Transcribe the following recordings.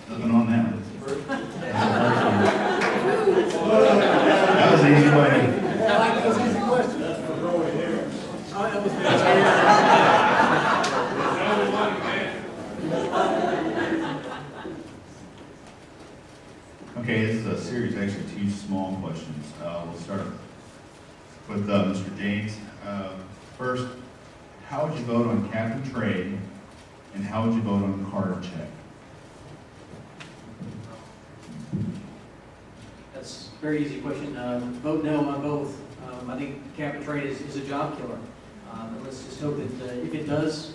Nothing on that one. That was an easy one. I like those easy questions. That's for Roy here. Okay, this is a series, actually two small questions. We'll start with Mr. James. First, how would you vote on cap and trade, and how would you vote on card check? That's a very easy question. Vote no on both. I think cap and trade is a job killer. And let's just hope that if it does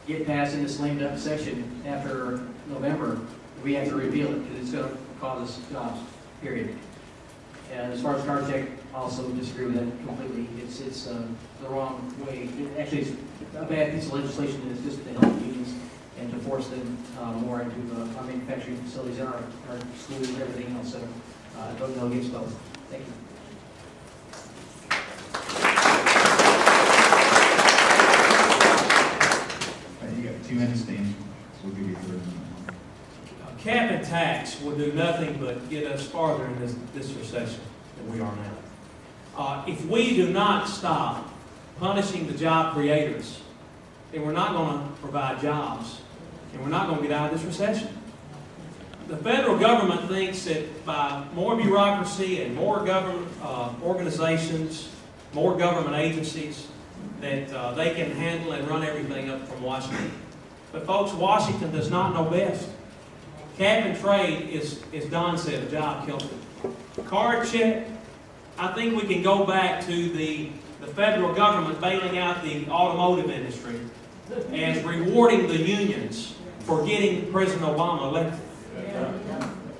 get passed in this lame duck session after November, we have to repeal it because it's going to cause us jobs, period. And as far as card check, I also disagree with that completely. It's the wrong way. Actually, it's a bad piece of legislation, and it's just to help unions and to force them more into our manufacturing facilities and our schools and everything else. So I vote no against both. Thank you. You got 2 minutes to answer. We'll give you 3 minutes. Cap and tax will do nothing but get us farther in this recession than we are now. If we do not stop punishing the job creators, then we're not going to provide jobs, and we're not going to get out of this recession. The federal government thinks that by more bureaucracy and more government organizations, more government agencies, that they can handle and run everything up from Washington. But folks, Washington does not know best. Cap and trade is, as Don said, a job killer. Card check, I think we can go back to the federal government bailing out the automotive industry as rewarding the unions for getting President Obama elected.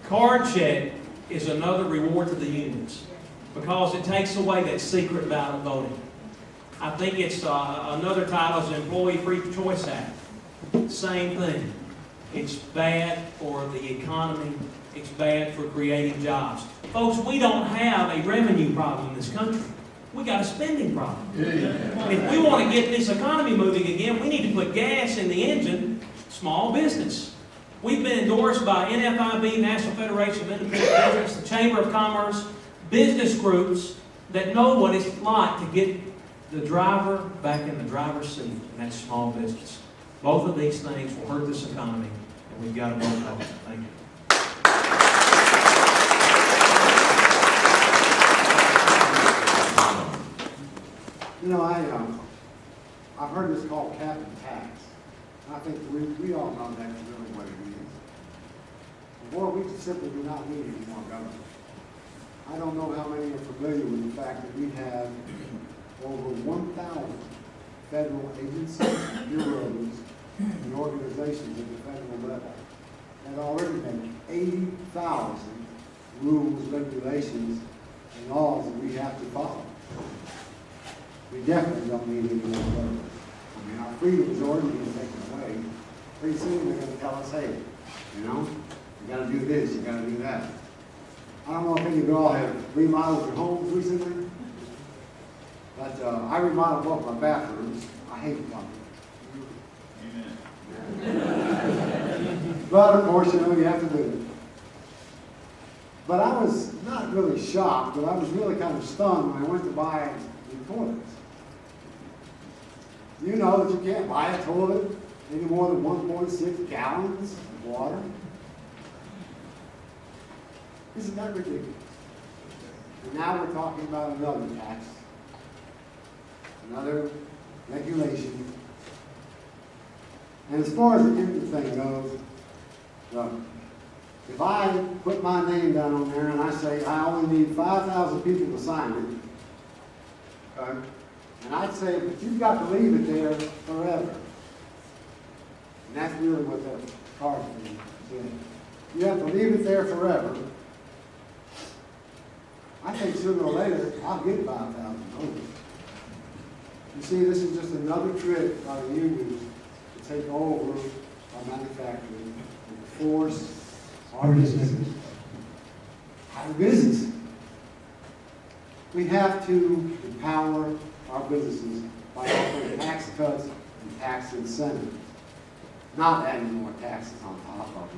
Card check is another reward to the unions because it takes away that secret ballot voting. I think it's another title is Employee Free Choice Act. Same thing. It's bad for the economy. It's bad for creating jobs. Folks, we don't have a revenue problem in this country. We got a spending problem. If we want to get this economy moving again, we need to put gas in the engine, small business. We've been endorsed by NFIB, National Federation of Independent Business, the Chamber of Commerce, business groups that know what it's like to get the driver back in the driver's seat, and that's small business. Both of these things will hurt this economy, and we've got to both help. Thank you. You know, I've heard this called cap and tax. I think we all know that's really what it is. Boy, we just simply do not need any more government. I don't know how many are familiar with the fact that we have over 1,000 federal agencies, bureaus, and organizations at the federal level that already make 80,000 rules, regulations, and laws that we have to follow. We definitely don't need any more government. I mean, our freedoms are already being taken away. Pretty soon they're going to tell us, hey, you know, you got to do this, you got to do that. I don't know if any of you all have remodeled your homes recently, but I remodeled both my bathrooms. I hate plumbing. Amen. But of course, you know, you have to do it. But I was not really shocked, but I was really kind of stunned when I went to buy the toilets. You know that you can't buy a toilet any more than 1.6 gallons of water. Isn't that ridiculous? And now we're talking about another tax, another regulation. And as far as the empty thing goes, look, if I put my name down on there and I say I only need 5,000 people to sign it, okay, and I'd say, but you've got to leave it there forever. And that's really what that card thing said. You have to leave it there forever. I think sooner or later, I'll get 5,000 votes. You see, this is just another trick by the unions to take over our manufacturing and to force our businesses out of business. We have to empower our businesses by offering tax cuts and tax incentives, not adding more taxes on top of